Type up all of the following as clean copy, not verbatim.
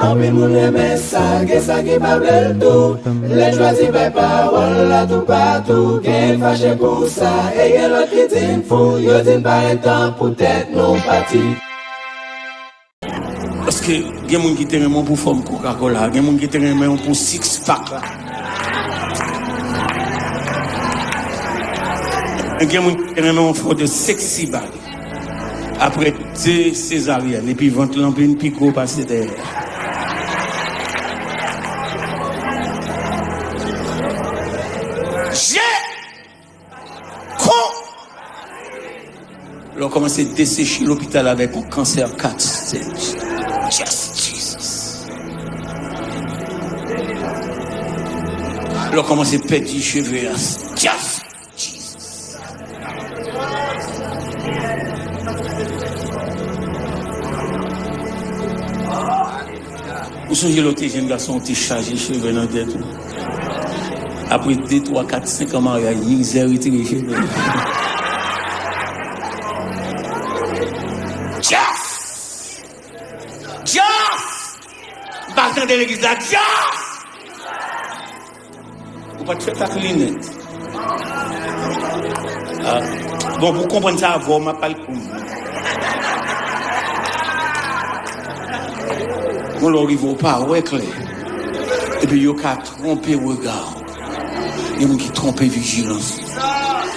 En pile moun aime ça, que ça qui pas bel tout. Les choisis par parole là tout partout. Qu'est fâché pour ça, et y'a l'autre qui dit fou. Yo dit pas un temps pour tête non parti. Parce que il y a des gens qui te remettent pour forme Coca-Cola, il y a des gens qui te remettent pour six-pack. Il y a des gens qui te remettent pour de sexy bag. Après deux césariennes, et puis ventre l'empline, puis gros passer derrière. On commence à dessécher l'hôpital avec un cancer 4 stage. Just Jesus. On commence à perdre les cheveux. Just Jesus. Vous songez l'autre jeune garçon qui chargé les cheveux dans la tête. Après 2, 3, 4, 5 ans mariage, misère, il tire les cheveux. Partant de l'église là, vous ne pouvez pas faire ta clinette. Bon, pour comprendre ça, vous ne parlez pas. On n'arrive pas, ouais, clair. Et puis, il y a trompé le regard. Il y a des gens qui trompent vigilance.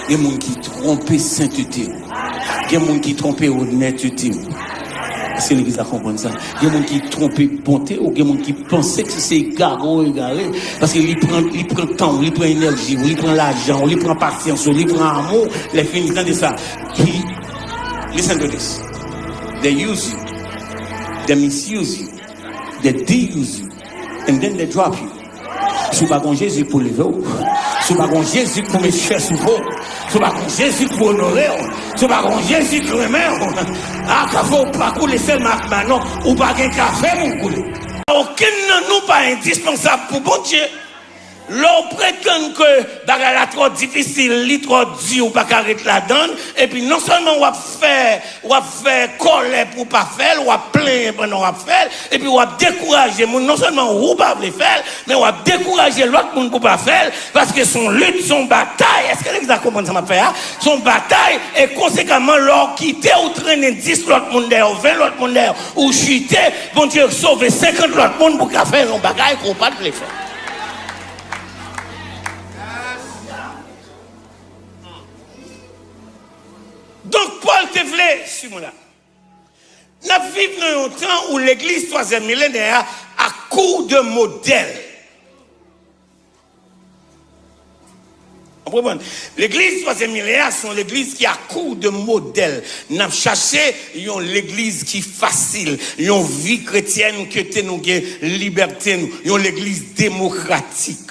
Il y a des gens qui trompent sainteté. Il y a des gens qui trompent honnêteté. C'est l'église à comprendre ça. Il y a des gens qui trompent bonté ou il y a des gens qui pensent que c'est égaré. Parce qu'il prend le temps, il prend l'énergie, il prend l'argent, il prend patience, il prend l'amour, les finissants de ça. Listen to this. They use you, they misuse you, they de-use you, and then they drop you. Si vous n'avez pas Jésus pour lever, si vous n'avez pas Jésus pour me faire sous vous, si vous n'avez pas Jésus pour honorer, si vous n'avez pas Jésus pour aimer, ah, il faut pas couler seulement maintenant, ou pas qu'un café, mon couler. Aucun de nous pas indispensable pour bon Dieu. L'on prétend que bagarre la trop difficile, li trop dur ou pas carré la donne, et puis non seulement on va faire colère pour pas faire, on va plaindre pendant on va faire, et puis on va décourager non seulement on va pas le faire, mais on va décourager l'autre monde pour pas faire, parce que son lutte, son bataille, est-ce que les a compris ça m'a fait, hein? Son bataille, et conséquemment, l'on quitter ou traîner 10 l'autre monde d'ailleurs, 20 l'autre monde d'ailleurs, ou chuter, bon Dieu, sauver 50 l'autre monde pour faire un bagaille qu'on pas le faire. Donc, Paul te voulait, Simona. Nous vivons dans un temps où l'église 3e millénaire a cours de modèle. L'église 3e millénaire sont l'église qui a cours de modèle. Nous avons cherché l'église qui est facile, une vie chrétienne que nous avons liberté, l'église démocratique.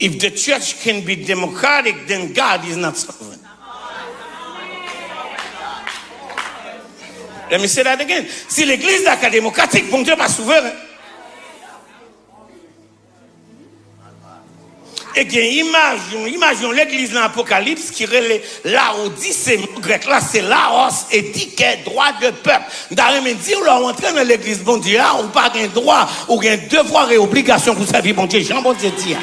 If the church can be democratic, then God is not sovereign. Let me say that again. Si l'église est démocratique, bon Dieu n'est pas souverain. Et bien, imaginons l'église dans l'Apocalypse qui relève Laodicée, grec là, c'est Laos et dit qu'il y a droit de peuple. D'ailleurs, me dire, on entre dans l'église, bon Dieu, on pas un droit, ou un devoir et obligation pour servir, bon Dieu, Jean, bon Dieu, dit.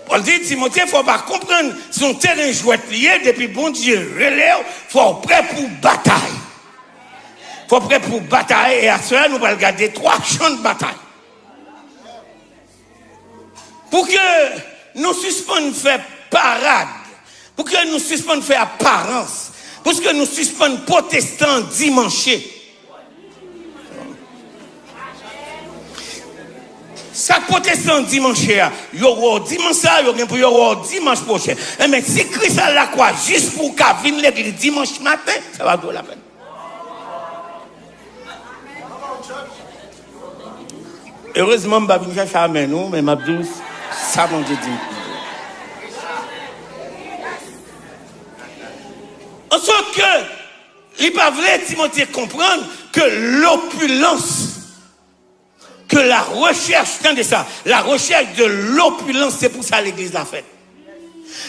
On dit, Timothée, il ne faut pas comprendre son terrain jouet lié depuis bon Dieu relève, il faut être prêt pour bataille. Il faut être prêt pour bataille et à cela, nous allons regarder 3 champs de bataille. Pour que nous suspendions faire parade, pour que nous suspendions faire apparence, pour que nous suspendions protestants dimanche. Ça protestant dimanche, il y aura dimanche, il y aura dimanche prochain. Mais si Christ a la croix juste pour qu'il vienne l'église dimanche matin, ça va valer la peine. Heureusement, je ne vais pas venir chercher à nous, mais je dis, ça m'a dit. En sorte que, il pas vrai, Timothée, comprendre que l'opulence, que la recherche, attendez ça, la recherche de l'opulence, c'est pour ça l'église l'a fait.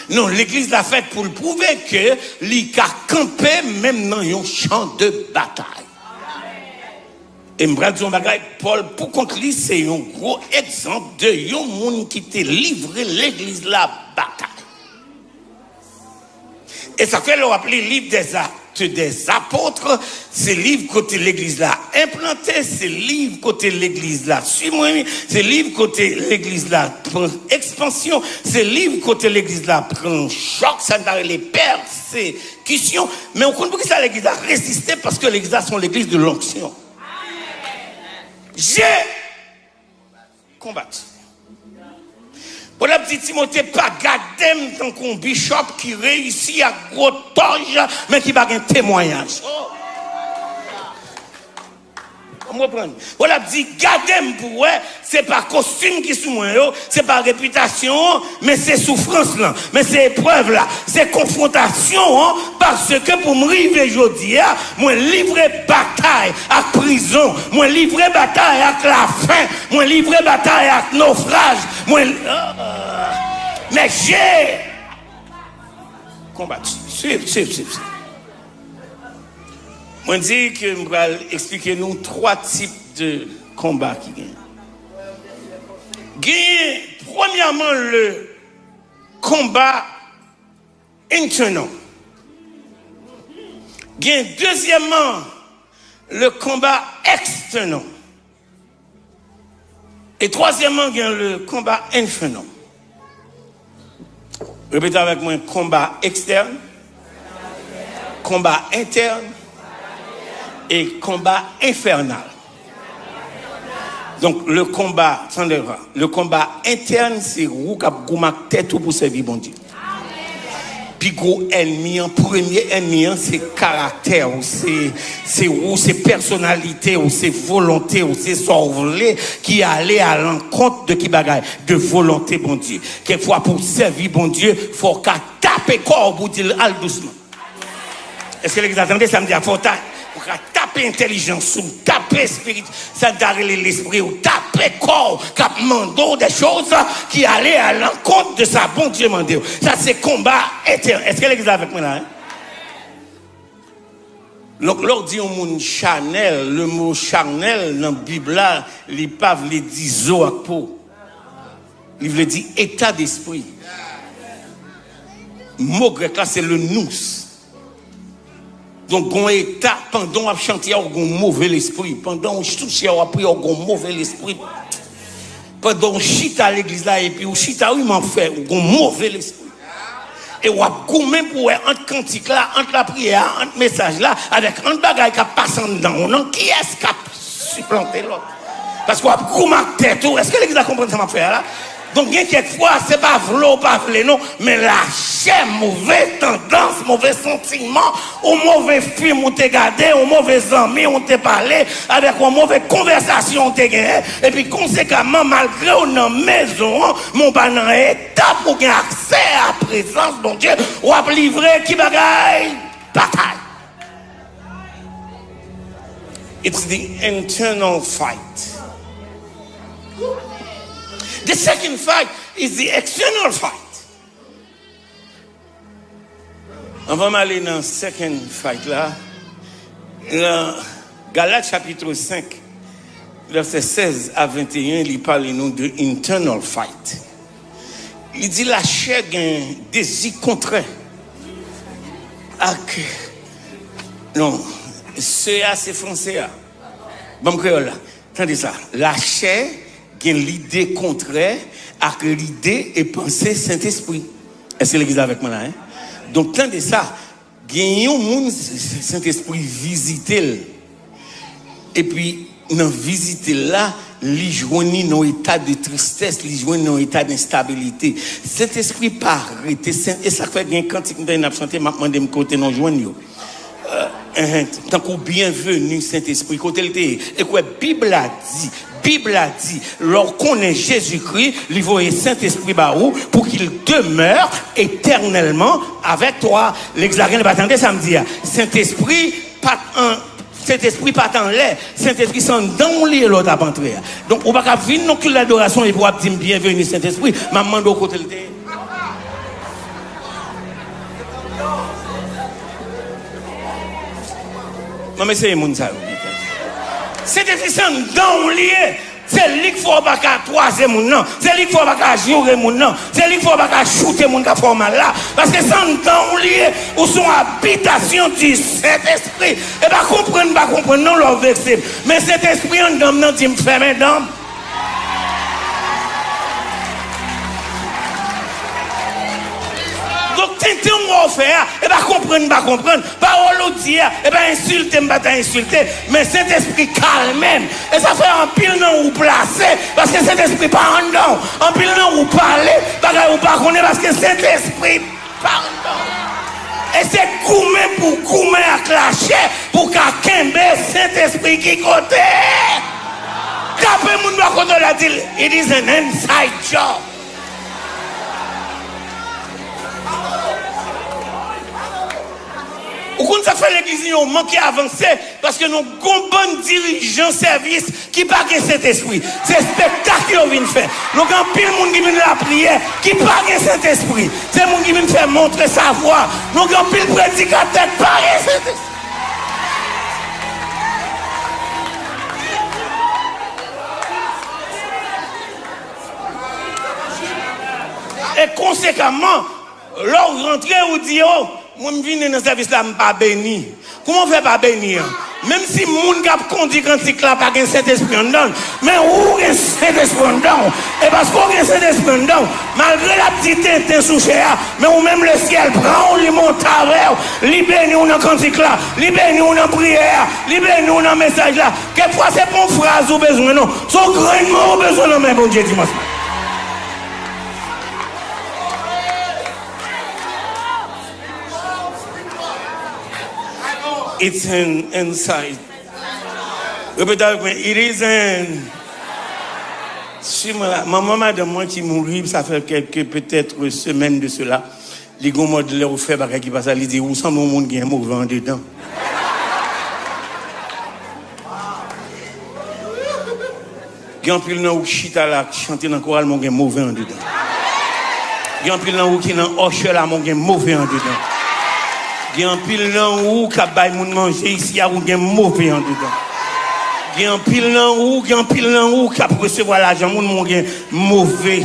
Non, l'église l'a faite pour le prouver que l'ICA campé même dans un champ de bataille. Et je vais dire Paul, pour conclure, c'est un gros exemple de un monde qui t'a livré l'église la bataille. Et ça fait le rappeler livre des actes des apôtres, c'est livre côté l'église là implanté, c'est livre côté l'église là suivre, c'est livre côté l'église là prend expansion, c'est livre côté l'église là prend choc, ça n'a les persécutions, mais on comprend que ça l'église a résisté parce que l'église là sont l'église de l'onction. J'ai combattu. Pour la petite Timothée, pas garder tant qu'on bishop qui réussit à gros toge, mais qui n'a pas un témoignage. Voilà, dit, gardez pour eux, c'est pas costume qui sous moi, c'est pas réputation, mais c'est souffrance là, mais c'est épreuve là, c'est confrontation, parce que pour me arriver aujourd'hui, moi livrer bataille à prison, moi livrer bataille à la faim, moi livrer bataille à naufrage, moi, mais j'ai combattu. C'est. On dit que je vais expliquer nous 3 types de combats qui gagnent. Premièrement, le combat internal. Deuxièmement, le combat external. Et troisièmement, le combat infernal. Répétez avec moi, combat externe, combat interne, et combat infernal. Donc le combat, le combat interne, c'est où cap goumak tête pour servir bon Dieu. Puis gros ennemi, premier ennemi, c'est caractère, c'est personnalité, c'est volonté, c'est sorvelé qui allait à l'encontre de qui bagaille, de volonté bon Dieu. Quelquefois pour servir bon Dieu, faut qu'à taper corps pour dire al doucement. Est-ce que les attendez ça me dit faut taper intelligence ou taper spirit, ça d'arrêter l'esprit ou taper corps, cap mando des choses qui allaient à l'encontre de sa bon Dieu mandé. Ça c'est combat éternel. Est-ce que l'église est avec moi là? Donc l'on dit au monde charnel, le mot charnel dans la Bible là, il pas veut dire zoakpo. Il veut dire état d'esprit. Le mot grec là c'est le nous. Donc, on état, pendant qu'on chanté, on a un mauvais esprit. Pendant qu'on touche, on a pris un mauvais esprit. Pendant qu'on chita à l'église là, et puis on chita, oui, m'en fait, on a un mauvais esprit. Et on a goûté pour entre cantique là, entre la prière, entre message là, avec un bagage qui passe en dedans. On qui est-ce qui a supplanté l'autre? Parce qu'on a goûté tête. Est-ce que l'église a compris ça m'a fait là? Donc, quelquefois, c'est pas v'lou, pas v'lé, non, mais la chair, mauvaise tendance, mauvais sentiment, ou mauvais film, on t'a gardé, ou mauvais ami, on t'a parlé, avec une mauvaise conversation, on t'a gagné, et puis, conséquemment, malgré on en maison, mon pas dans état pour gagner accès à la présence, mon Dieu, ou à livrer qui bagaille, bataille. It's the internal fight. The second fight is the external fight. On va aller dans le second fight là. Dans Galates chapitre 5, verset 16 à 21, il parle nous de internal fight. Il dit la chair a un désir contraire. Non, c'est français. Bon, créole. Attendez ça. La chair qui a l'idée contraire à l'idée et pensée Saint-Esprit. Est-ce que l'église est avec moi là? Donc, tant de ça, il y a un monde Saint-Esprit visité. Et puis, dans visiter là, il joignit dans état de tristesse, il joignit dans état d'instabilité. Saint-Esprit pas arrêté. Et ça fait bien quand il a chanté, m'a demandé de côté non joignit. Tant que bienvenue Saint-Esprit côté le et quoi Bible a dit lorsqu'on est Jésus-Christ il va et Saint-Esprit baou pour qu'il demeure éternellement avec toi. L'exagération va attendre samedi. Saint-Esprit pas en l'air, Saint-Esprit sont dans l'île l'autre à entrer. Donc on va pas venir non que l'adoration et pour dire bienvenue Saint-Esprit, maman de côté le Mais c'est mon ça. C'est déficient dans lié. C'est lui qu'il faut pas croiser mon nom. C'est lui qu'il faut pas jouer mon nom. C'est lui qu'il faut pas shooter mon gars formal là. Parce que sans dans lié ou son habitation du Saint-Esprit. Et pas comprendre non leur vexé. Mais cet esprit en dame non dit me fermer dame. Donc, tenter on va faire, et pas comprendre, parole ou dire, et pas insulter, insulter, mais cet esprit calme même. Et ça fait un pile non ou placer, parce que cet esprit pas en dedans, un pile non ou parler, ou pas connaître, parce que cet esprit pas en dedans. Et c'est gourmet pour gourmet à clasher, pour qu'à Kembe, cet esprit qui côté. Tapez mon doigt contre la dit, it is an inside job. Ou quand ça fait l'église, nous manquons d'avancer parce que nous avons un bon dirigeant service qui n'a pas cet esprit. C'est un spectacle qu'on vient faire. Nous avons pile de monde qui vient la prière qui n'a pas cet esprit. C'est le monde qui vient faire montrer sa voix. Nous avons pile de prédicateurs qui n'a pas cet esprit. Et conséquemment, leur rentrée ou dit, oh, moi, je viens dans le service là, je ne suis pas béni. Comment on fait pas bénir? Même si les gens qui conduit quand ils ne pas cet esprit en dedans, mais où est cet esprit en dedans? Et parce qu'on a cet esprit en dedans, malgré la petite tête sous chair, mais ou même le ciel prend, on monte avec, libère nous dans cantique là, libère nous dans prière, libère nous dans message là. Quelquefois, c'est pas une phrase ou besoin, non. Son grandement au besoin, non, mais bon Dieu, dimanche. It's inside. Répétez avec moi. It is in. Si ma maman de moi qui mourit, ça fait quelques peut-être semaines de cela. Les gars m'ont dit leur fait bagarre qui passe à l'idée où sans mon monde qui est mauvais en dedans. Grand pile nan ou chita là chanter dans chorale mon gen mauvais en dedans. Grand pile nan ou qui dans hoche là mon gen mauvais en dedans. Il y a un pile dans où qui a manger ici, il y a un mauvais en dedans. Il y a un pile dans où qui a recevoir l'argent, il y a un mauvais.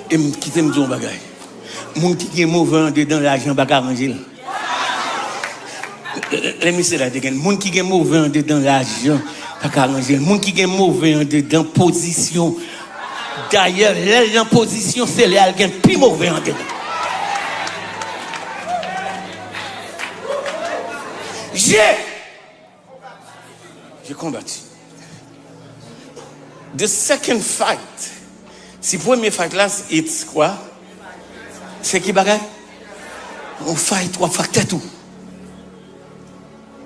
Et je quitte me dire un bagage. Mon qui est mauvais en dedans, l'argent va arranger. Les messieurs là, mon qui est mauvais en dedans, l'argent. Le monde qui est mauvais en dedans position. D'ailleurs, la position, c'est là qui est plus mauvais en dedans. J'ai combattu. The second fight. Si le premier fight là, c'est quoi? C'est qui bagaille? On fight, on fait tout.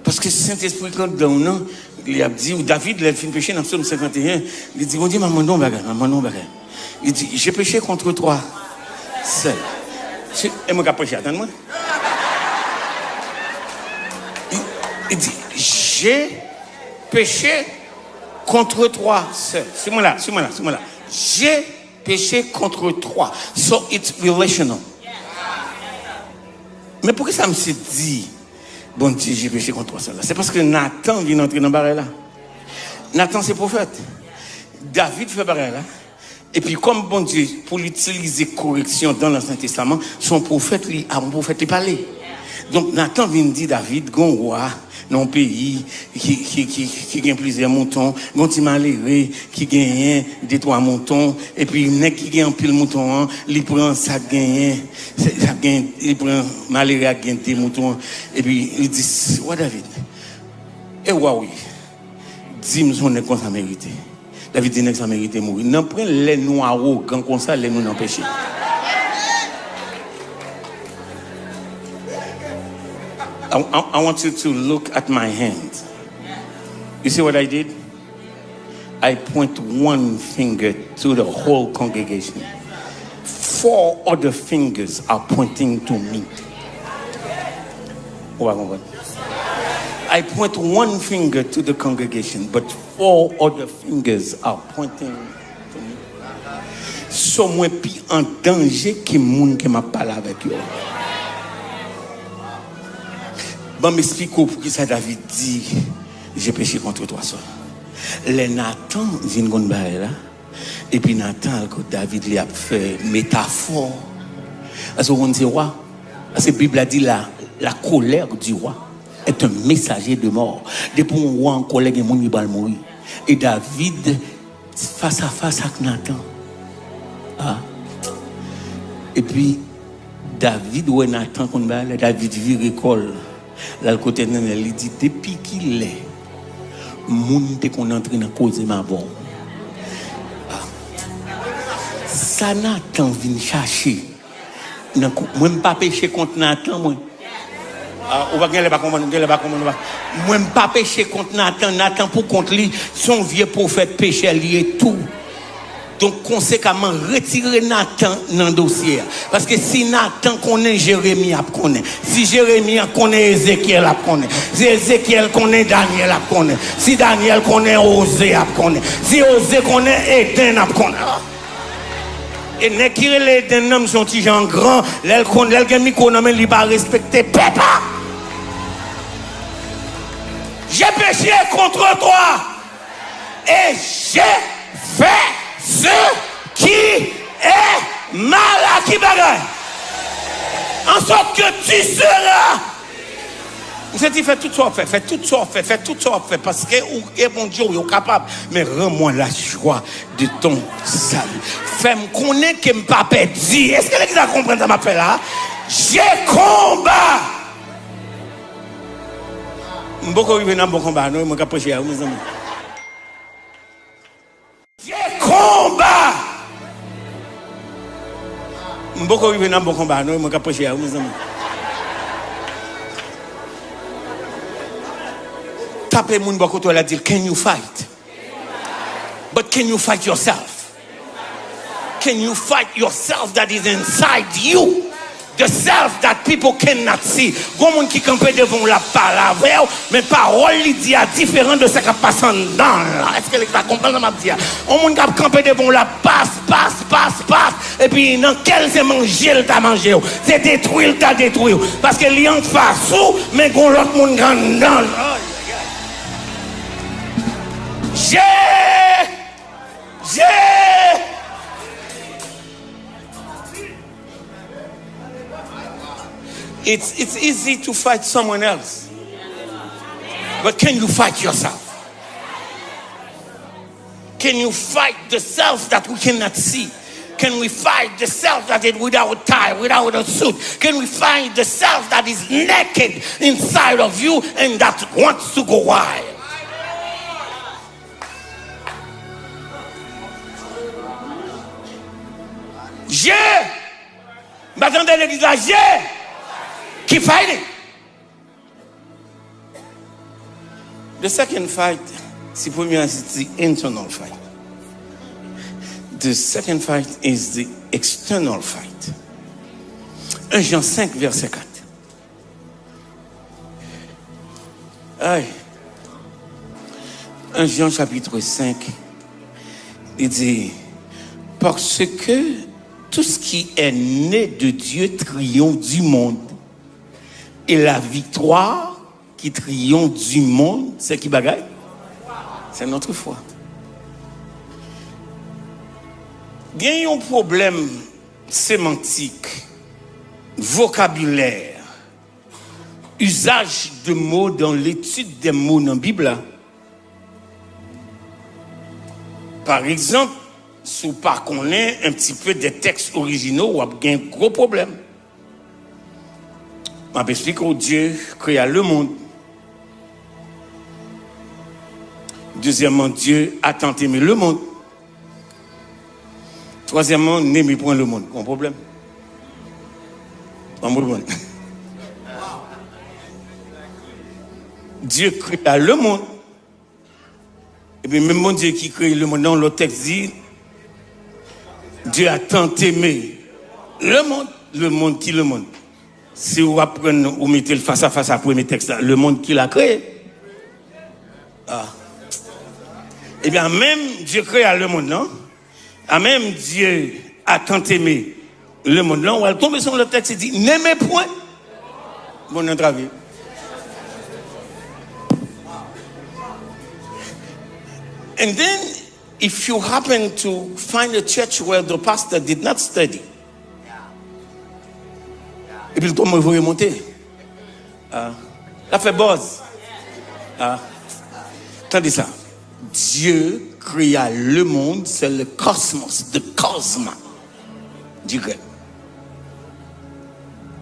Parce que Saint-Esprit, quand non, il a dit, David, il a fait péché dans Psaume 51. Il dit, on dit, maman, non, bagage. Il dit, j'ai péché contre toi seul. Et moi, j'ai péché, attends-moi. Il dit, j'ai péché contre toi seul. C'est moi là. J'ai péché contre toi. So it's relational. Mais pourquoi ça me s'est dit? Bon Dieu, j'ai péché contre toi. C'est parce que Nathan vient entrer dans le baril là. Nathan, c'est prophète. David fait baril là. Et puis, comme bon Dieu, pour l'utiliser correction dans l'Ancien Testament, son prophète, lui parlait. Donc, Nathan vient dire David, gon roi, dans un pays qui gagne plusieurs moutons, gon ti malheureux, qui gagne des 3 moutons, et puis, nek qui gagne un pile mouton, il prend ça gagne, il prend malheureux à gagne des moutons, et puis, il dit, ouais, David, et oui, dis-moi son nek qu'on ça mérité. David dit nek ça mérité mourir. Non, prend les noirs, quand comme ça, les nous n'empêcher. I want you to look at my hand. You see what I did? I point one finger to the whole congregation. 4 other fingers are pointing to me. I point one finger to the congregation, but 4 other fingers are pointing to me. So moi plus en danger que moun qui m'a parlé avec eux. Bon, m'explique pour qui ça David dit, j'ai péché contre toi seul. Les Nathan vient gon bail là, et puis Nathan que David lui a fait métaphore. Parce qu'on dit roi, parce que la Bible a dit la colère du roi est un messager de mort. Depuis un roi en colère, il y a des gens qui mourir. Et David, face à face avec Nathan. Ah. Et puis, David, où est Nathan, David vire école. Là, le côté de il dit, depuis qu'il est, moun te qu'on entre dans cause de ma bombe. Ah. Ça Nathan vient chercher. Moi, je ne pas péché contre Nathan, moi. On va gagner pas comprendre, moi je pas péché contre Nathan pour contre lui, son vieux prophète péché lié tout. Donc conséquemment retirer Nathan dans le dossier parce que si Nathan connaît Jérémie connaît, si Jérémie connaît Ézéchiel connaît, si Ézéchiel connaît Daniel connaît, si Daniel connaît Osée connaît, si Osée connaît Éden connaît. Et ne qui les Éden sont des gens grands, l'elle connaît le micro non mais il pas respecter papa. J'ai péché contre toi et j'ai fait ce qui est mal à qui bagaille. En sorte que tu seras. Vous êtes dit, fais tout ça, fais tout ça, parce que mon Dieu, il est capable. Mais rends-moi la joie de ton salut. Fais-moi connaître que je ne peux pas perdre. Est-ce que les gens comprennent ça m'appelle là? J'ai combat. Beaucoup de gens ont combat. Non, ils m'ont capoché. J'ai combat. Beaucoup de gens ont combat. Non, ils m'ont capoché. Tapez moun bako to la dire, can you fight? But can you fight yourself? Can you fight yourself that is inside you? The self that people cannot see. Gon moun qui campe devant la parole, mais parole li dit a différent de ce qui passe dans là. Est-ce que les gens comprennent ma dire? On moun qui campe devant la passe. Et puis dans quel c'est manger le t'a mangé, c'est détruire le t'a détruit parce que li en face ou mais gon l'autre moun grand dans. It's easy to fight someone else. But can you fight yourself? Can you fight the self that we cannot see? Can we fight the self that is without tie, without a suit? Can we find the self that is naked inside of you and that wants to go wild? M'attendez l'église là, keep fighting. The second fight, c'est premier, c'est the internal fight. The second fight is the external fight. 1 Jean 5, verset 4. Aïe. 1 Jean chapitre 5, il dit, parce que tout ce qui est né de Dieu triomphe du monde. Et la victoire qui triomphe du monde, c'est qui bagaille? C'est notre foi. Il y a un problème sémantique, vocabulaire, usage de mots dans l'étude des mots dans la Bible. Par exemple, si vous ne connaissez pas un petit peu des textes originaux, vous avez un gros problème. Je vais expliquer que Dieu créa le monde. Deuxièmement, Dieu a tant aimé le monde. Troisièmement, n'aimez point le monde. Un problème? Pas bon. Dieu créa le monde. Et puis même mon Dieu qui crée le monde, dans le texte dit, Dieu a tant aimé le monde qui le monde. Si vous apprenez ou mettez le face à face à premier texte, le monde qu'il a créé. Eh bien, même Dieu créa le monde, non? Même Dieu a tant aimé le monde, là. On va tomber sur le texte et dit, n'aimez point. Bon, notre avis. And then, if you happen to find a church where the pastor did not study, et puis le tombe vous remonter, ça fait buzz. Attendez ça. Dieu créa le monde, c'est le cosmos, le cosma du grec.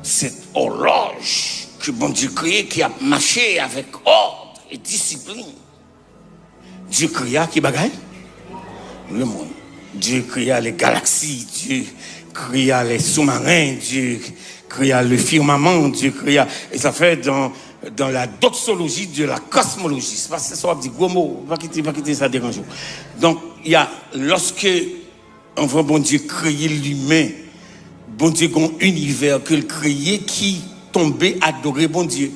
Cette horloge que bon Dieu créé qui a marché avec ordre et discipline. Dieu créa qui bagaille le monde. Dieu créa les galaxies, Dieu créa les sous-marins, Dieu créa le firmament, Dieu créa. Et ça fait dans la doxologie de la cosmologie. C'est pas ça, on dit gros mot, pas quitter ça dérange. Donc, il y a, lorsque on voit bon Dieu créer l'humain, bon Dieu, un univers que le créé qui tombait adorer bon Dieu.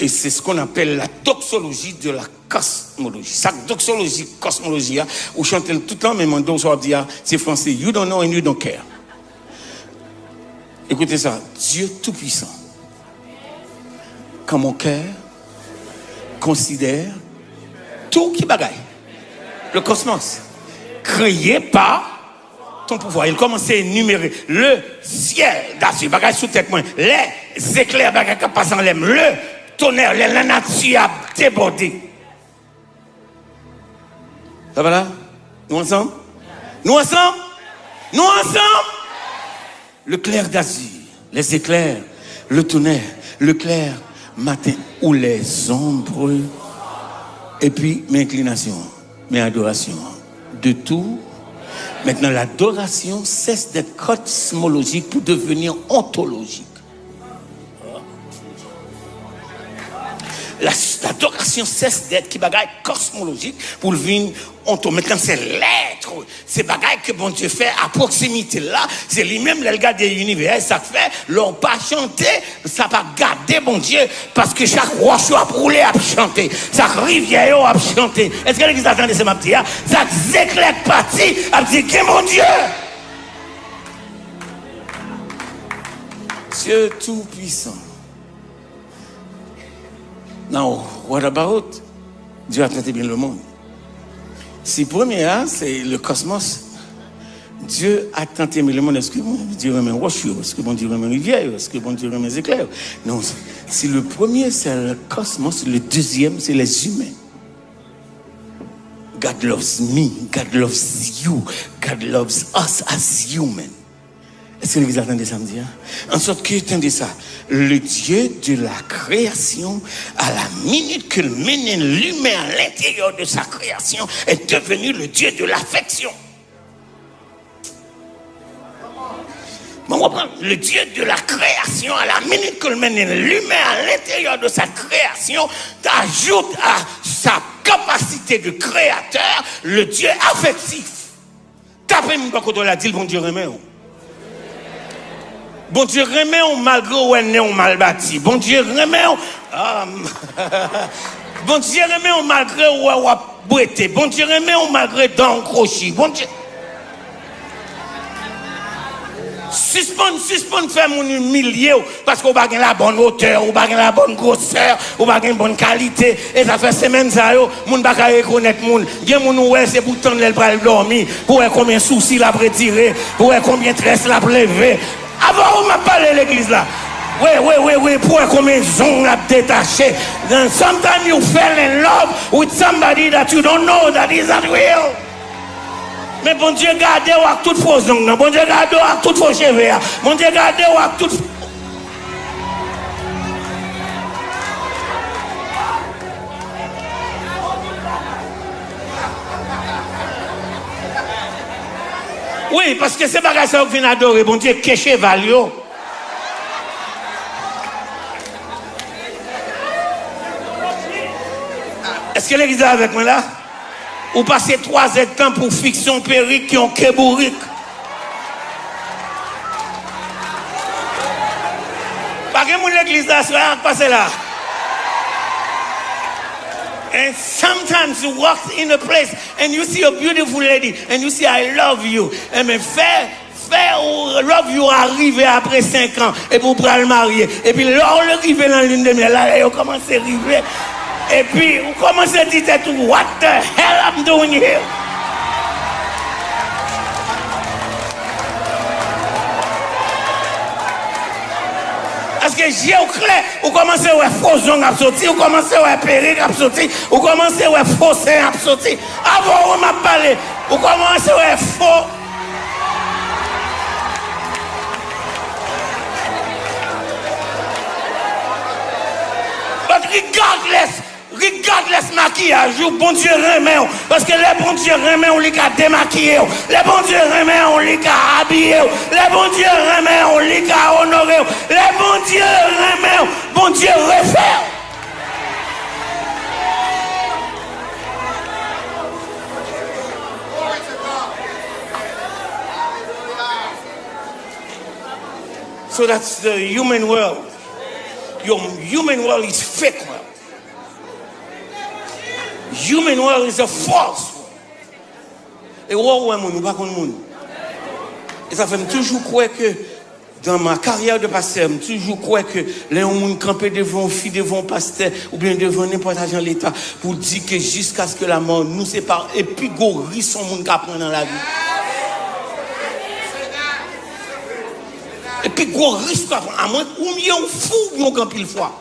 Et c'est ce qu'on appelle la doxologie de la cosmologie. Ça, doxologie, cosmologie, où chante tout le temps, mais mon dos, c'est français. You don't know and you don't care. Écoutez ça. Dieu Tout-Puissant. Quand mon cœur considère tout qui bagaille. Le cosmos. Créé par ton pouvoir. Il commence à énumérer le ciel d'azur, bagaille sous tête moins. Les éclairs, bagaille qui passent en l'aime. Le tonnerre, la nature a débordé. Ça va là? Nous ensemble? Nous ensemble? Nous ensemble? Le clair d'azur, les éclairs, le tonnerre, le clair matin ou les ombres. Et puis mes inclinations, mes adorations. De tout. Maintenant, l'adoration cesse d'être cosmologique pour devenir ontologique. L'adoration cesse d'être qui bagaille cosmologique pour le venir onto. Maintenant, c'est l'être. C'est bagaille que bon Dieu fait à proximité là. C'est lui-même le gars des univers. Ça fait, l'on pas chanter, ça va garder bon Dieu. Parce que chaque roche a roulé à chanter. Chaque rivière a chanter. Est-ce que l'église attend de ce matin? Ça éclaire parti à dire que mon Dieu. Dieu Tout-Puissant. Now, what about? Dieu a traité bien le monde. Si premier, c'est le cosmos. Dieu a tant aimé le monde. Est-ce que bon Dieu remet roche? Est-ce que bon Dieu remet rivière? Est-ce que bon Dieu remet éclairs? Non. Si le premier, c'est le cosmos, le deuxième, c'est les humains. God loves me. God loves you. God loves us as human. Est-ce que vous attendez samedi? En sorte que, attendez ça, le Dieu de la création, à la minute que mène l'humain à l'intérieur de sa création, est devenu le Dieu de l'affection. Bon, on reprend. Le Dieu de la création, à la minute que mène l'humain à l'intérieur de sa création, ajoute à sa capacité de créateur le Dieu affectif. Tapez-moi quand on l'a dit, le bon Dieu remet. Bon Dieu remet on malgré ou est on mal bâti. Bon Dieu remet on bon Dieu remet on malgré ou a boité. Bon Dieu remet on malgré dents crochis. Bon Dieu suspend faire mon humilier parce qu'on pas la bonne hauteur, ou pas la bonne grosseur, ou pas une bonne qualité et ça fait semaine ça yo, moun pas reconnaître moun. Gen moun ouais c'est pour tendre le bras dormir, pour combien soucis la retirer, pour combien tresse la lever. Avant, on m'a parlé de l'église là. Oui, pour combien zon la détaché. Then sometimes you fell in love with somebody that you don't know that is not real. Mais bon Dieu garde ou avec toutes faux zon. Bon Dieu garde ou avec toutes faux cheveux. Bon Dieu garde ou avec toutes. Oui, parce que c'est pas ça que vient adorer. Bon Dieu, que cheval yo. Est-ce que l'église est avec moi là? Ou passez 3 temps pour fiction périque qui ont kébourique. Pas que mon l'église là, c'est là, passez là. And sometimes you walk in a place and you see a beautiful lady and you say I love you. Et mais faire love you arriver après 5 ans et pour le marier. Et puis lors le arriver dans l'une de miel là, vous commencez à arriver. Et puis vous commencez à dire what the hell I'm doing here? Parce que j'ai au clair, vous commencez à voir faux ongles à sortir, vous commencez à voir perruque à sortir, vous commencez à voir faux seins à sortir. Avant, on m'a parlé, vous commencez à voir faux. But regardless maquillage, bon Dieu remet, parce que les bon Dieu remet, on les a démaquillés, les bon Dieu remet, on les a habillés, les bon Dieu remet, on les a honorés, les bon Dieu remet, bon Dieu refait. So that's the human world. Your human world is fake world. Human world is a false world. Et nous pas contre monde. Et ça fait toujours croire que dans ma carrière de pasteur, je toujours croire que les gens campent devant fille, devant pasteur ou bien devant n'importe agent de l'État pour dire que jusqu'à ce que la mort nous sépare et puis go risque son monde qu'apprend dans la vie. Et puis gros risque à moins ou mieux on fou mon camp pile fois.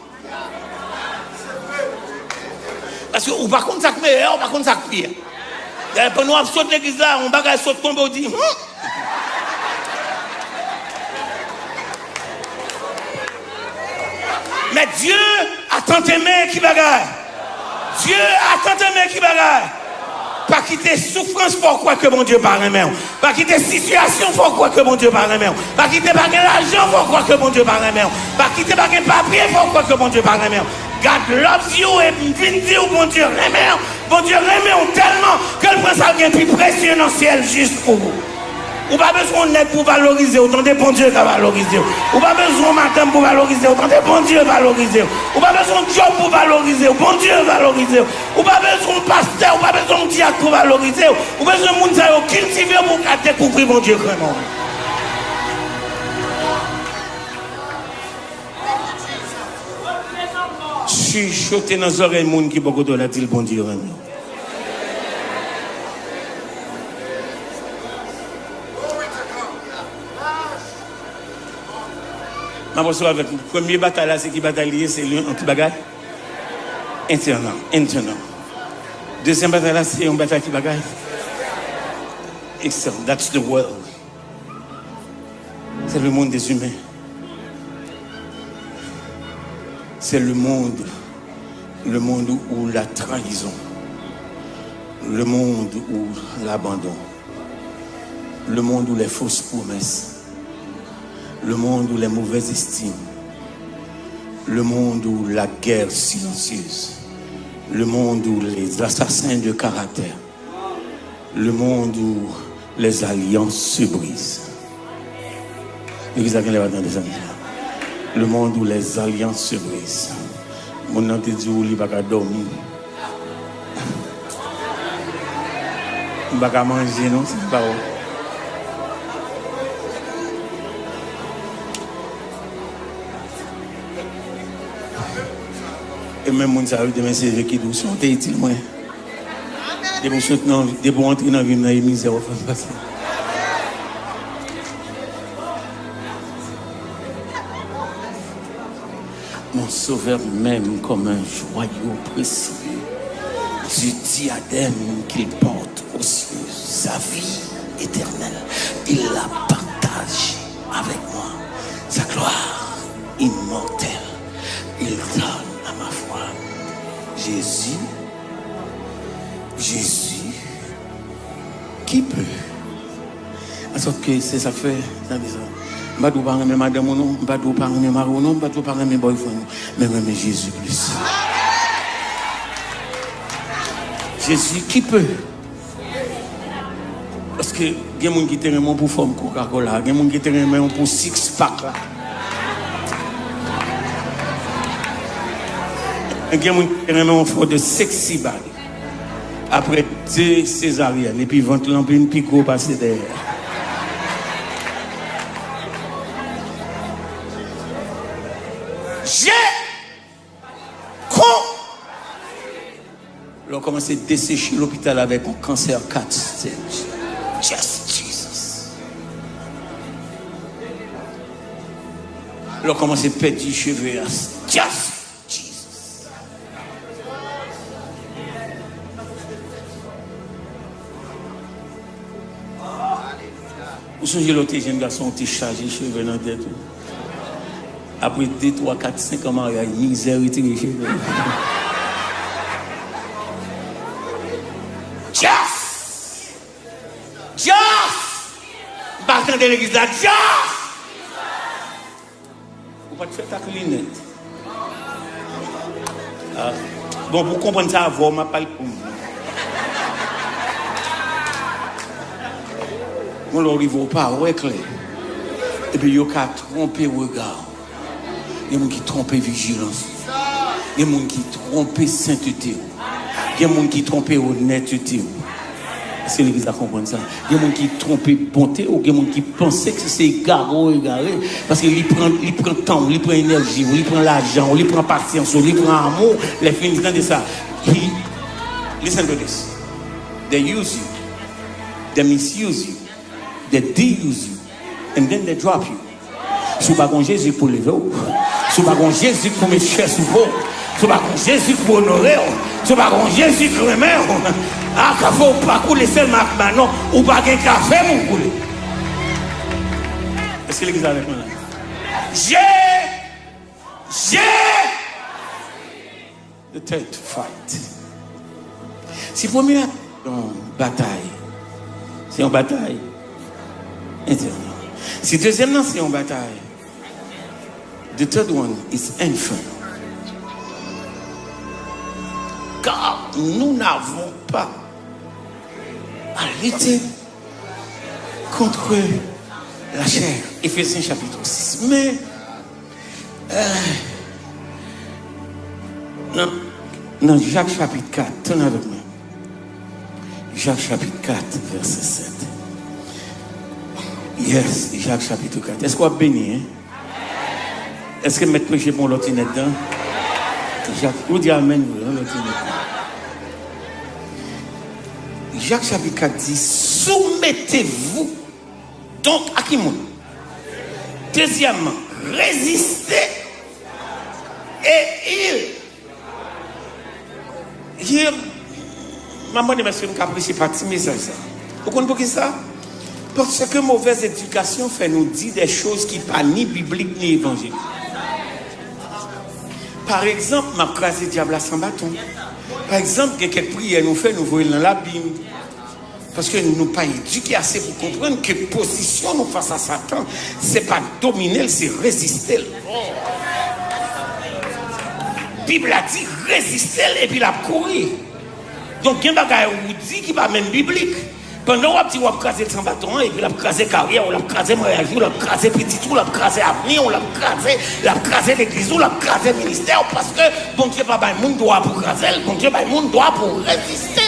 Parce que ou par contre ça meilleur, ou par contre ça pire. Pour nous sauter l'église là, on bagaille saute tomber on dit Mais Dieu a tant aimé qui bagaille. Dieu a tant aimé qui bagaille. Pas quitter souffrance pour quoi que mon Dieu parle même. Pas quitter situation pour quoi que mon Dieu parle même. Pas quitter pas l'argent pour quoi que mon Dieu parle même. Pas quitter pas papier pour quoi que mon Dieu parle même. God loves you et vient dire bon Dieu remet. Bon Dieu remet tellement que le prince a bien plus précieux dans le ciel juste pour vous. Ou pas besoin d'aide pour valoriser, autant de bon Dieu qui valoriser. Ou pas besoin de madame pour valoriser, autant de bon Dieu valoriser. Ou pas besoin de job pour valoriser, bon Dieu valoriser. Ou pas besoin de pasteur, ou pas besoin de diacre pour valoriser. Ou pas besoin de monde qui cultiver pour découvrir bon Dieu vraiment. Chuchoter dans les oreilles de monde qui beaucoup de la dit bon Dieu vraiment. Avec le premier bataille là, c'est qui bataille, c'est un petit bagage internal. Deuxième bataille là, c'est une bataille qui bagaille externe. That's the world. C'est le monde des humains. C'est le monde où la trahison, le monde où l'abandon, le monde où les fausses promesses. Le monde où les mauvaises estimes, le monde où la guerre silencieuse, le monde où les assassins de caractère, le monde où les alliances se brisent. Le monde où les alliances se brisent. Mon nom te dit où il va pas dormir. Il va pas manger, non? C'est pas vrai. Et même mon salut de mes CV qui douce, on t'est utile moins. Des bons entrer dans la vie, dans la misère, on fait passer. Mon sauveur même comme un joyau précieux du diadème qu'il porte aux cieux, sa vie éternelle, il la partage avec moi. Sa gloire immortelle, il donne à ma foi. Jésus, qui peut? Parce que c'est ça fait, ça dit ça. Je ne vais pas parler madame ou non, je ne vais pas parler mari ou non, je ne vais pas parler boyfriend, mais même Jésus plus. Jésus qui peut? Parce que il y a des gens qui te remettent pour forme Coca-Cola, il y a des gens qui te remettent pour six-pack. Il y a un fort de sexy body. Après 2 césariennes, et puis ventre l'empline, puis gros passer derrière. J'ai on commence à dessécher l'hôpital avec un cancer 4 stage. Just Jesus. On commence à perdre les cheveux. Just Jesus. Vous songez l'autre jeune garçon qui chargé les cheveux dans la tête. Après 2, 3, 4, 5 ans, il y a une misère de les cheveux. Just! Partant de l'église là, Just! Vous ne pouvez pas faire ta lunette. Bon, pour comprendre ça, vous ne parlez pas. Vous n'arrivez pas, ouais, clair. Et puis, il y a trompé le regard. Il y a des gens qui trompent la vigilance. Il y a des gens qui trompent la sainteté. Il y a des gens qui trompent l'honnêteté. C'est l'église à comprendre ça. Il y a des gens qui trompent la bonté ou il y a des gens qui pensent que c'est égaré. Parce qu'il prend le temps, il prend l'énergie, il prend l'argent, il prend patience, il prend l'amour. Les filles de ça. Listen to this. They use you. They misuse you. They de-use you. And then they drop you. Si vous n'avez pas Jésus pour lever, si vous n'avez pas Jésus pour mettre cher sur vous, si vous n'avez pas Jésus pour honorer, si vous n'avez pas Jésus pour aimer, ah, il faut pas couler seulement maintenant, ou pas qu'un café, vous couler. Est-ce que l'église est avec moi là? J'ai the third fight. Si première bataille, c'est une bataille intérieure. Si deuxième, c'est une bataille. The third one is infernal. Car nous n'avons pas à lutter contre la chair. Éphésiens chapitre 6. Mais non, Jacques chapitre 4, tenez avec moi. Jacques chapitre 4, verset 7. Yes, Jacques chapitre 4. Est-ce qu'on va bénir? Hein? Est-ce que mettre prêcher pour l'autre dedans? Jacques, vous dites amen, l'autre Jacques chapitre 4 dit, soumettez-vous donc à qui monde? Deuxièmement, résistez et il maman de monsieur nous apprécie pas ce message. Vous comprenez ça? Parce que mauvaise éducation fait nous dire des choses qui ne sont pas ni bibliques ni évangéliques. Par exemple, ma crasé diable sans bâton. Par exemple, quelques prières nous fait nous voyons dans la Bible. Parce que nous ne sommes pas éduqués assez pour comprendre que position nous face à Satan, ce n'est pas dominer, c'est résister. La Bible a dit résister et puis la courir. Donc, il y a des choses qui dit qui va même biblique. Pendant qu'on a crasé le sans bâton, et puis on a crasé carrière, on a crasé mariage, on a crasé petit trou, on a crasé avenir, on a crasé l'église, on a crasé le ministère, parce que bon Dieu pas le monde doit pour craser, bon Dieu pas le monde doit pour résister.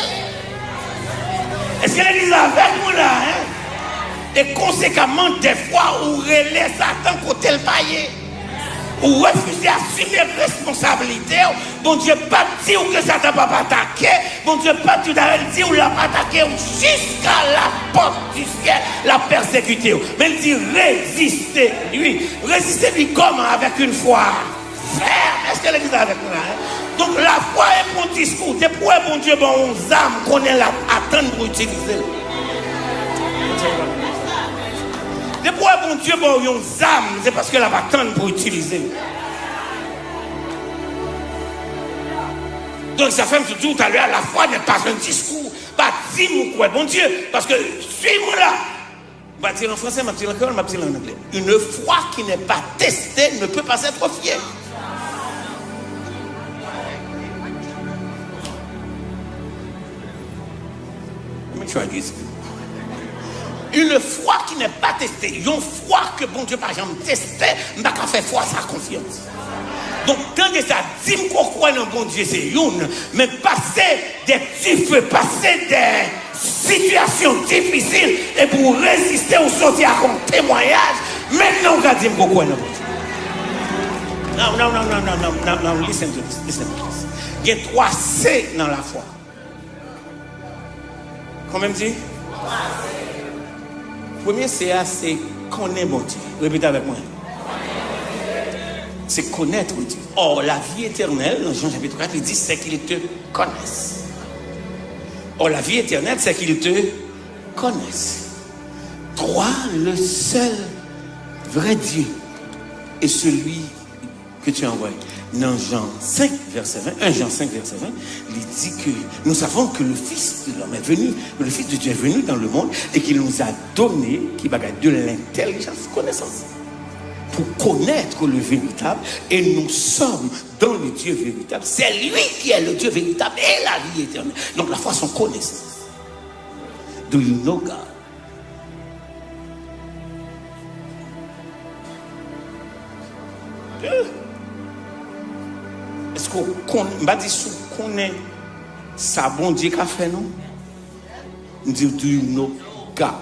Est-ce que l'église est avec nous là? Hein? Et conséquemment, des fois, on relève Satan côté le paillet. Ou refuser d'assumer la responsabilité. Bon Dieu, pas dit que ça t'a pas attaqué. Bon Dieu, pas dit dire ou l'a pas attaqué jusqu'à la porte du ciel, la persécuter. Mais il dit résister lui. Résister lui comment? Avec une foi ferme. Est-ce que l'église est avec nous là? Donc la foi est pour discours. C'est pour bon Dieu, bon, aux âmes qu'on est là attendre pour utiliser. C'est pour bon Dieu, bon, aux âmes, c'est parce que la va attendre pour utiliser. Donc ça fait tout à l'heure, la foi n'est pas un discours. Pas dis-moi quoi, bon Dieu, parce que suis-moi là. Bah, dire en français, ma petite en anglais, ma petite en anglais. Une foi qui n'est pas testée ne peut pas être fière. Let me try this. Une foi qui n'est pas testée, une foi que bon Dieu par exemple testé, n'a qu'à faire foi sa confiance. Donc, quand ça dit qu'on croit dans bon Dieu, c'est une, mais passer des petits feux, passer des situations difficiles, et pour résister ou sortir à un témoignage, maintenant on va dire qu'on croit dans bon Dieu. Non, listen to this. Il y a 3 C dans la foi. Combien dit? Premier C, c'est connaître mon Dieu. Répétez avec moi. C'est connaître Dieu. Or, la vie éternelle, dans Jean chapitre 4, il dit, c'est qu'il te connaisse. Or, la vie éternelle, c'est qu'il te connaisse. 3, le seul vrai Dieu est celui que tu as envoyé. Dans Jean 5, verset 20, 1 Jean 5, verset 20, il dit que nous savons que le Fils de l'homme est venu, que le Fils de Dieu est venu dans le monde et qu'il nous a donné, qui bagaille de l'intelligence, connaissance, pour connaître le véritable, et nous sommes dans le Dieu véritable. C'est lui qui est le Dieu véritable et la vie éternelle. Donc la foi, son connaissance. Do you know God? Est-ce qu'on connaît ça bon Dieu qu'a fait non? On dit do you know God?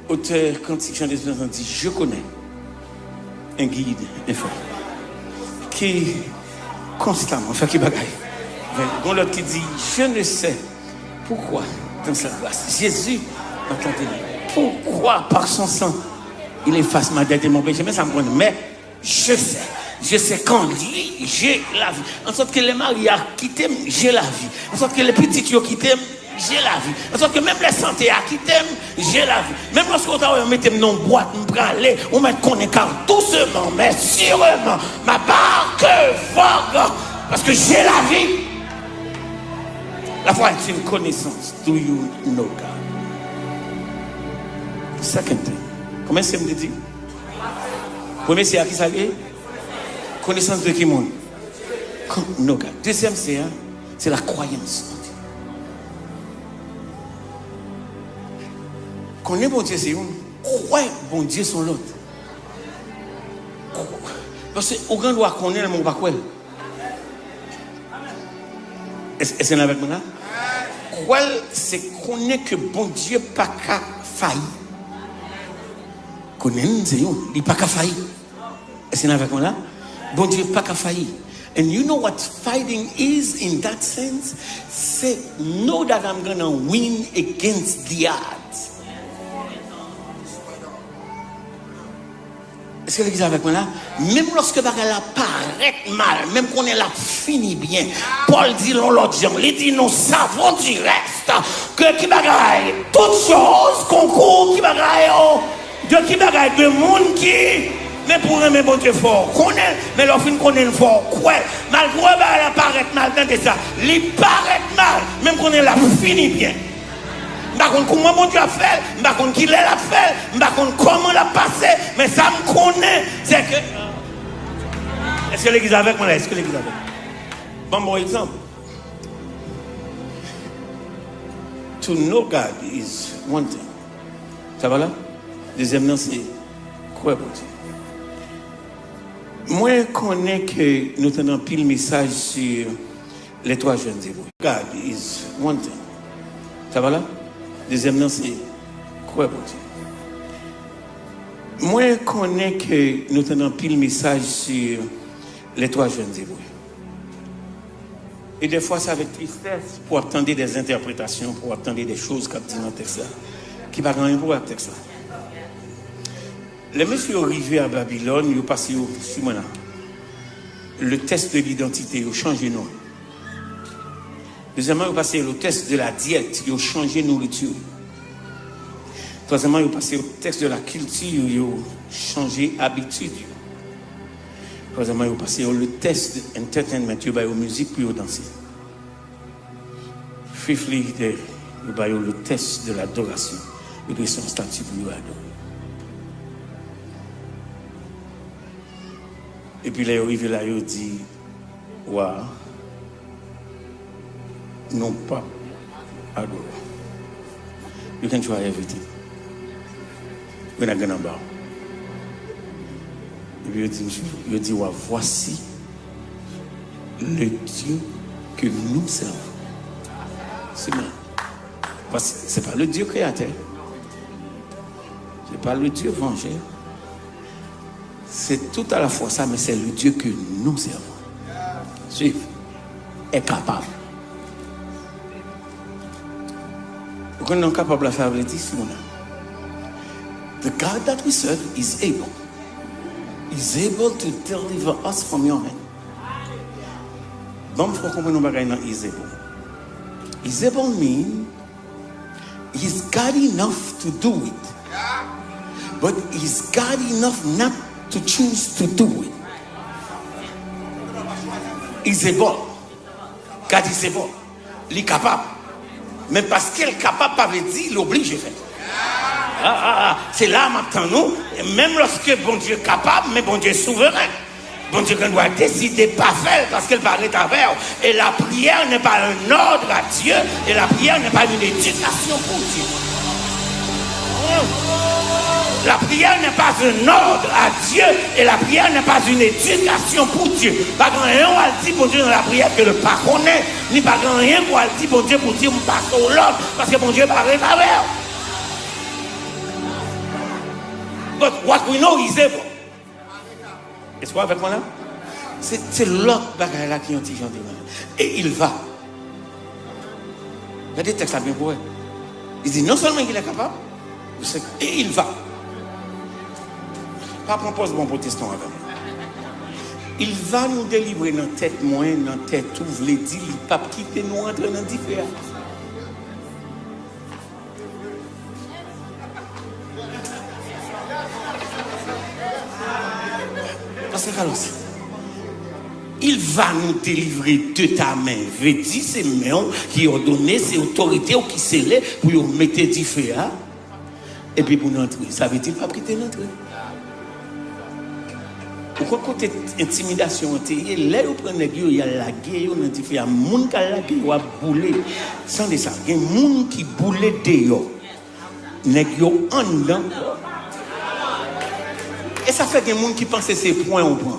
Auteur cantique Jean d'Espérance dit je connais un guide, un frère qui constamment fait qui bagaille. Bon l'autre qui dit je ne sais pourquoi dans sa grâce Jésus m'a tenté. Pourquoi par son sang il efface ma dette et mon péché, mais ça me connaît. Mais je sais qu'en lui, j'ai la vie. En sorte que les maris a quitté, j'ai la vie. En sorte que les petits qui ont quitté, j'ai la vie. En sorte que même les santé a quitté, j'ai la vie. Même lorsqu'on t'a mis dans une boîte, on va aller, on met qu'on est car doucement, mais sûrement, ma barque vogue, parce que j'ai la vie. La foi est une connaissance. Do you know God? Second thing. Comment c'est me dit? Premier c'est à qui ça est? Connaissance de qui monde? No God. Deuxième c'est la croyance en Dieu. Connaître bon Dieu c'est une. Croire bon Dieu son l'autre. Parce que au grand doit connaître mon pas quoi. Est-ce que avec moi là? Croire c'est connaître que bon Dieu pas qu'à faillir. Connaître, il n'est pas qu'à faillir. Est-ce que vous avez avec moi là? Bon Dieu, pas qu'à faillir. And you know what fighting is in that sense? Say, know that I'm going to win against the odds. Est-ce que vous avez avec moi là? Même lorsque la paraît mal, même qu'on est là fini bien, Paul dit l'autre gens, il dit nous savons du reste que qui bagaille toutes choses concours qui bagaille de qui bagaille de monde qui mais pour aimer bon Dieu fort connaît mais l'offre connaît fort quoi malgré la paraît mal dans ça il paraît mal même qu'on est là fini bien pas comment mon Dieu a fait pas qui l'a fait pas comment l'a passé mais ça me connaît c'est que est-ce que l'église avec moi là est-ce que l'église avec bon exemple to know God is one thing ça va là deuxièmement c'est quoi bon Dieu moi je connais que nous tenons pile message sur les 3 jeunes hébreux God is one thing ça va là deuxièmement c'est quoi bon Dieu moi je connais que nous tenons pile message sur les 3 jeunes hébreux et des fois c'est avec tristesse pour attendre des interprétations pour attendre des choses comme dit dans le texte là qui ne va rien pour le texte là. Les messieurs arrivés à Babylone, ils ont passé le test de l'identité, ils ont changé de nom. Deuxièmement, ils ont passé le test de la diète, ils ont changé de nourriture. Troisièmement, ils ont passé le test de la culture, ils ont changé d'habitude. Troisièmement, ils ont passé le test d'entertainment, ils ont musique puis ils ont dansé. Fifthly, ils ont le test de l'adoration, ils ont pris son statut pour adorer. Et puis là, ils arrivent là, ils disent, waouh, non pas adorer. You can try everything. We're not going to bow. Et puis il dit ouais, voici le Dieu que nous servons. C'est moi. C'est pas le Dieu créateur. C'est pas le Dieu vengeur. C'est tout à la fois ça, mais c'est le Dieu que nous servons. Suivez. Est capable. Vous sommes capable de faire le discours. The God that we serve is able. He's able to deliver us from your hand. Donc, il faut comprendre que he's able. He's able means he's God enough to do it. But he's God enough not to choose to do it. He's able. God is able. Il est capable. Mais parce qu'il est capable, pas veut dire, il oblige de faire. C'est là maintenant nous, même lorsque bon Dieu est capable, mais bon Dieu est souverain. Bon Dieu doit décider de pas faire parce qu'il paraît à travers. Et la prière n'est pas un ordre à Dieu, et la prière n'est pas une éducation pour Dieu. La prière n'est pas un ordre à Dieu, et la prière n'est pas une éducation pour Dieu. Pas grand rien on va dire bon Dieu dans la prière que le pas connaît, ni pas grand rien on va dire bon Dieu pour dire on passe au l'ordre, parce que bon Dieu paraît à travers. But what we know is able. Est-ce quoi avec moi là? C'est l'autre bagaille là qui ont dit chanté. Et il va. Il y a des textes à bien pour eux. Il dit non seulement qu'il est capable, et il va. Pas propose bon protestant avec moi. Il va nous délivrer dans tête moyenne, dans tête ouvre, les dit, il ne va pas quitter nous entrer dans différents. Parce que Carlos, il va nous délivrer de ta main. Veut dire c'est mains qui ont donné, c'est autorité qui scellé pour nous mettre différents. Et puis pour nous entrer. Ça veut dire pas quitter l'entrée. Pourquoi côté intimidation, là où prend les gars, il y a la guerre, il y a différents monde qui a la guerre, il y a boulé. Sans de ça, il y a des gens qui boulent dehors. Les gars en dedans. Et ça fait des gens qui pensent que c'est point au point.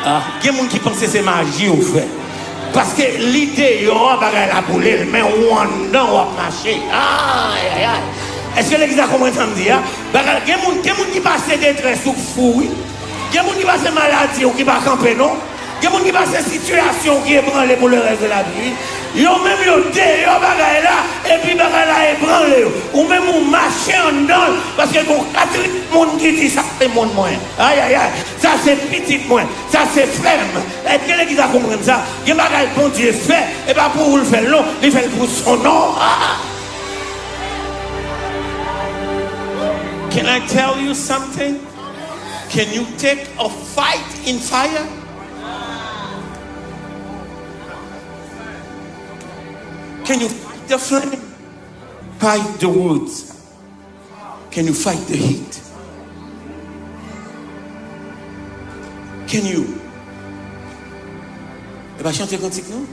Il y a des gens qui pensent que c'est magie au fait. Parce que l'idée, il y aura la boule, mais on va marcher. Aïe, aïe, aïe. Est-ce que l'église a compris ça me dit? Il y a des gens qui passent des traits sous fou. Il y a des gens qui passent maladie ou qui ne passent pas camper, non? Il y a des gens qui passent des situations qui ébranlent pour le reste de la vie. Ils ont même des bagailles là, et puis bagailles là ébranlent. Ou même on marche en dedans, parce que bon, 4 monde qui dit ça, c'est mon moins. Aïe, aïe, aïe. Ça, c'est petit moins. Ça, c'est ferme. Est-ce que l'église a compris ça? Il y a des bagailles que bon Dieu fait, et pas pour vous le faire, non, il fait pour son nom. Can I tell you something? Can you take a fight in fire? Can you fight the flame? Fight the woods. Can you fight the heat? Can you? Et bien, chanter cantique, non?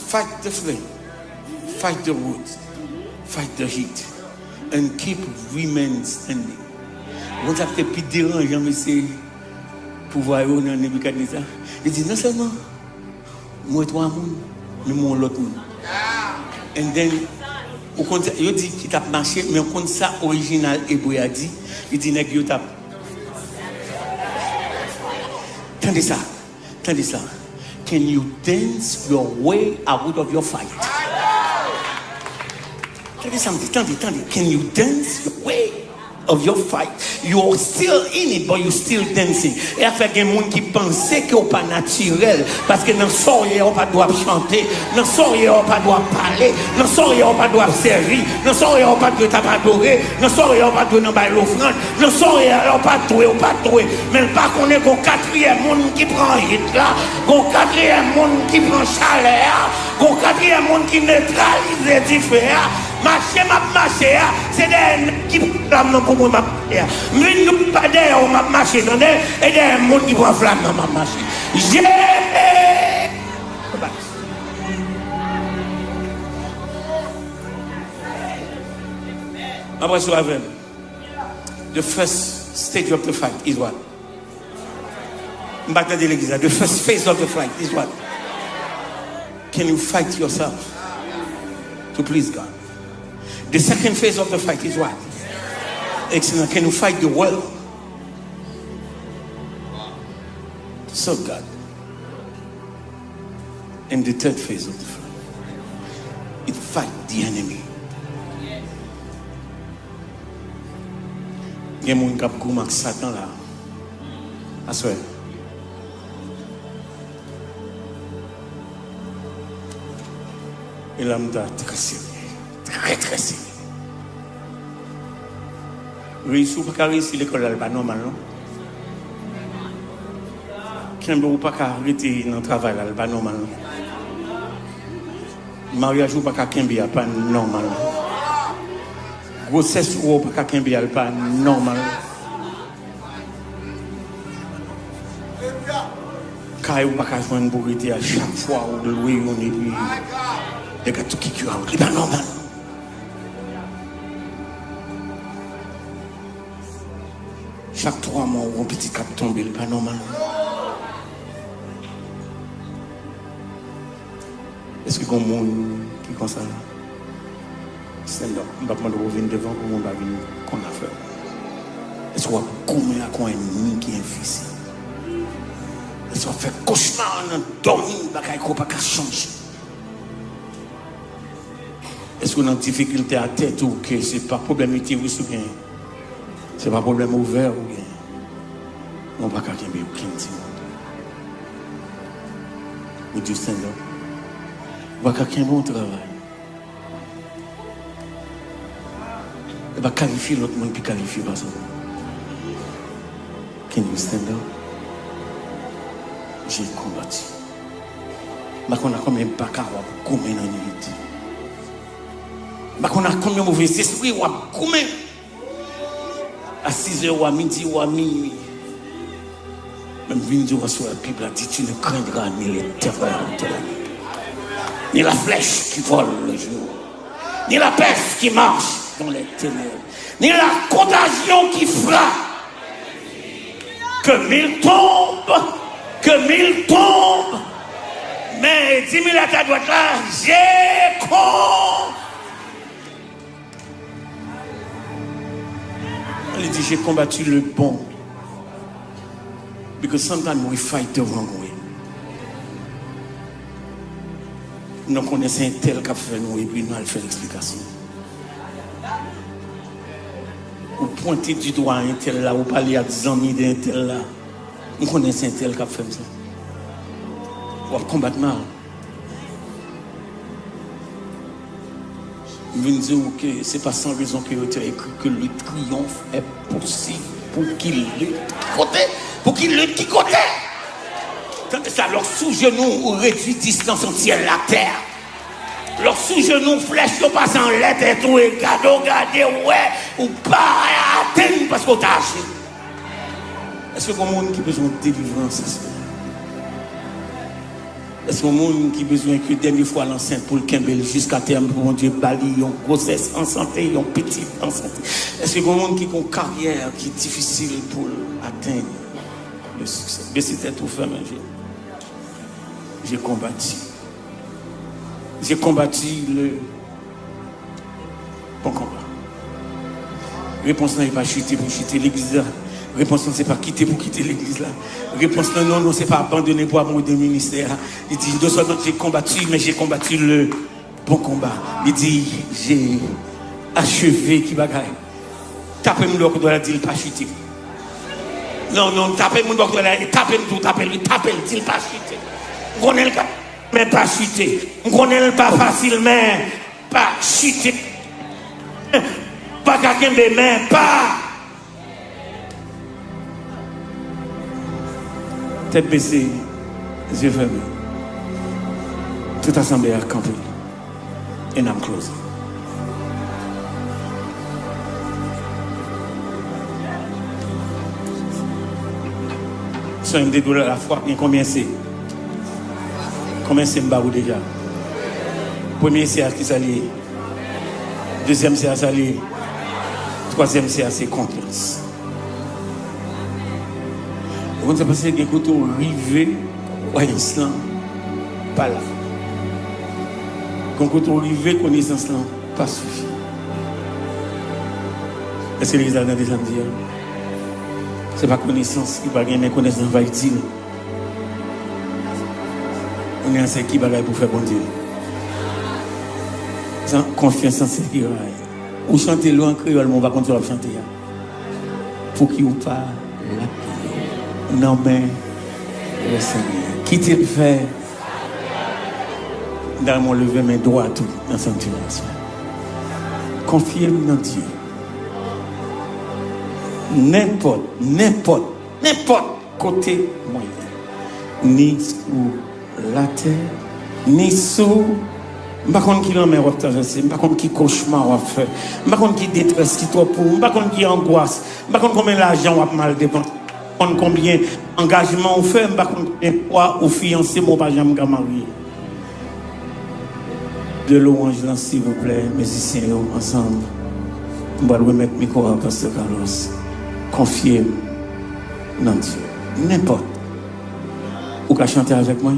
Fight the flame. Fight the woods. Fight the heat. And keep women standing. Vous avez plus dérangeant, mais c'est pour voir où on est Nebuchadnezzar. Il dit non seulement moi toi monde, mais moi l'autre monde. And then, il dit qu'il t'a marché, mais on compte ça original hébreu a dit, il dit nèg yo t'a. Tendez ça. Can you dance your way out of your fight? Tendez. Can you dance your way of your fight? You're still in it, but you're still dancing. Et après, il y a des gens qui pensent que ce n'est pas naturel. Parce que dans ce soir, on ne doit pas chanter. Dans ce soir, on ne doit pas parler. Dans ce soir, on ne doit pas servir. Dans ce soir, on ne doit pas adorer. Dans ce soir, on ne doit pas l'offrande. Dans ce soir, on ne doit pas trouver. Mais pas qu'on est un quatrième monde qui prend hit là. Un quatrième monde qui prend chaleur. Un quatrième monde qui neutralise les différents. Marcher, c'est des qui flamme pour moi marcher. Mais nous pas derrière on m'a marché, et des monde qui prend flamme dans ma marché. J'ai après sur avec The first stage of the fight is what? The first phase of the fight is what? Can you fight yourself to please God? The second phase of the fight is what? Excellent. Can you fight the world to serve God? And the third phase of the fight, it fight the enemy. Il y a des gens qui ont Satan là. I swear. Et là, je suis très sérieux. Très, très sérieux. Réussir ou pas réussir l'école, elle n'est pas normale, non? Qui ne peut pas arrêter dans le travail, elle n'est pas normale, non? Mariage ou pas qu'un n'est pas normal. Grossesse ou pas qu'un n'est pas normal. Quand ou pas qu'un joindre pour arrêter à chaque fois ou de louer on est puis les gars tout qui curent, c'est pas normal. Chaque 3 mois où un petit cap tombe, c'est pas normal. Est-ce qu'il y a un monde qui est comme ça? Stand up. Je vais demander de venir devant pour qu'on venir qu'on a fait. Est-ce qu'on va courir à un ennemi qui est difficile? Est-ce qu'on va faire cauchemar dans dormir, qu'on ne peut pas changer? Est-ce qu'on a une difficulté à tête ou que ce n'est pas problème utérus ou bien? Ce n'est pas problème ouvert ou bien? On ne peut pas qu'un aucun petit monde. Would you stand up? Il va quelqu'un bon travail. Il va qualifier l'autre monde puis qualifier pas ça. Can you stand up? J'ai combattu. Mais on a combien de bacard ou combien d'animité? Mais on a combien de mauvais esprits ou combien? À 6h ou à midi ou à minuit. Même Vinzo sur la Bible a dit tu ne craindras ni les terreurs de la nuit. Ni la flèche qui vole le jour, ni la peste qui marche dans les ténèbres, ni la contagion qui frappe. Que 1000 tombent, mais 10 000 à ta droite là, j'ai Il dit j'ai combattu le bon. Because sometimes we fight the wrong way. Nous connaissons un tel qui a fait nous et puis nous allons faire l'explication. Ou pointer du doigt un tel là, ou parler à 10 amis d'un tel là. Nous connaissons un tel qui a fait ça. On va combattre mal. Je veux dire que ce n'est pas sans raison que tu as écrit que le triomphe est possible pour qu'il lutte qui côté. Ça, leur sous-genou réduit distance entière la terre. Leur sous-genou flèche ne passe en lettre et tout, et regardez, ouais, ou pas atteindre parce qu'on t'a agi. Est-ce qu'il y a un monde qui a besoin de délivrance? Est-ce qu'il y a un monde qui a besoin que dernière fois l'enceinte pour le Kimbel jusqu'à terme pour mon Dieu bali, une grossesse en santé, une petite en santé? Est-ce qu'il y a un monde qui a une carrière qui est difficile pour atteindre le succès? Mais c'était tout fait, mais j'ai combattu. J'ai combattu le bon combat. Réponse n'est pas chuter pour chuter l'église là. Réponse non, c'est pas quitter pour quitter l'église là. Réponse non, c'est pas abandonner pour abandonner le ministère. Il dit, non seulement j'ai combattu, mais j'ai combattu le bon combat. Il dit, j'ai achevé qui bagaille. Tapez mon doigt doit dire pas chuter. Non, tapez mon doigt doit dire tapez tout, tapez dit pas chuter. On connaît le cas, mais pas chuter. On connaît pas facile, mais pas chuter. Pas quelqu'un de mais pas. Tête baissée, yeux fermés. Toute assemblée a campé. And I'm closing. Soyez des douleurs à la fois, combien c'est? Combien c'est Mbaou déjà? Premier c'est à qui s'allie. Deuxième c'est à s'allier. Troisième c'est à ses confiance. On ne sait pas si il y a un côté rivé, voyance là, pas là. Quand côté rivé, connaissance là, pas suffit. Est-ce que les Allemands descendent dire? C'est pas connaissance qui va gagner, mais connaissance va être utile. On est en ce qui bagaille pour faire bon Dieu. Sans confiance en ce qui va. Ou chanter loin en créole, mais on va continuer à chanter. Pour qu'il ou pas la non mais le Seigneur. Qui te fait dans mon lever mes doigts tout dans son situation. Confiez-moi dans Dieu. N'importe côté moyen. Ni sous la terre, ni sous. Je ne sais pas qui l'emmène à je sais. Je ne sais pas qui cauchemar à faire. Je ne sais pas qui détresse qui trop pour. Je ne sais pas qui angoisse. Je ne sais pas combien d'argent on mal dépensé. Combien d'engagement on fait. Je ne sais pas combien de fois au fiancé, mon pas jamais marié. De louange, s'il vous plaît, musiciens ensemble. On va remettre le micro à Pasteur Carlos. Confiez dans Dieu. N'importe. Vous pouvez chanter avec moi?